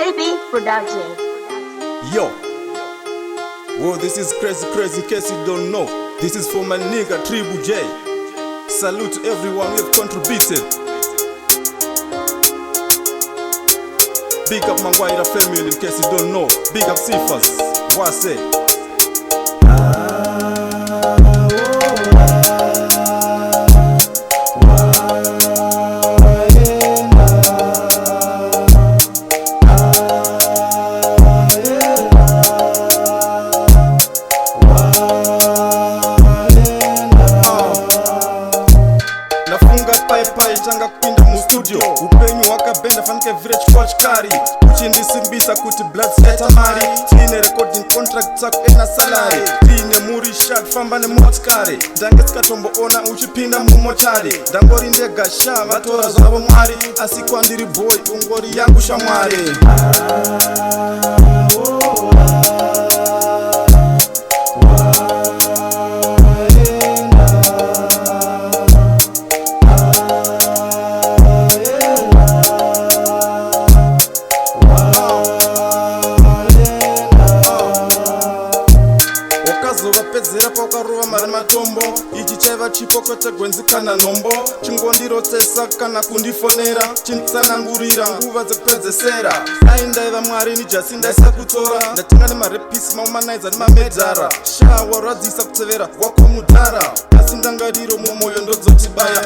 JB Production. Yo, whoa, this is crazy in case you don't know. This is for my nigga Tribu J. Salute to everyone who have contributed. Big up Mangwaira family in case you don't know. Big up Sifas, Wase. Pai changa kupinda mu studio upenyu wakabenda fanike village watch kari uchindisimbisa kuti blood scatter mari tine recording contract tsako ena salary tine muri shak famba ne motikari ndange sikatomboona uchipinda mu motari ndangori ndega sha vatora zvavo mwari asi kwandiri boy ungori yangu shamwari. Pedzera paukaruva mari matombo ichi chaiva chipokota gwenzi kana nombo chingondirotesa kana kundifonera chinditsanangurira nguva dzekupedzesera aindaiva mwari nijasi ndaisa kutora ndatenga nemarepisi maumanaidza nemamedzara sha warwadzisa kutsevera wako mudhara asi ndangariro mumwoyo ndodzotibaya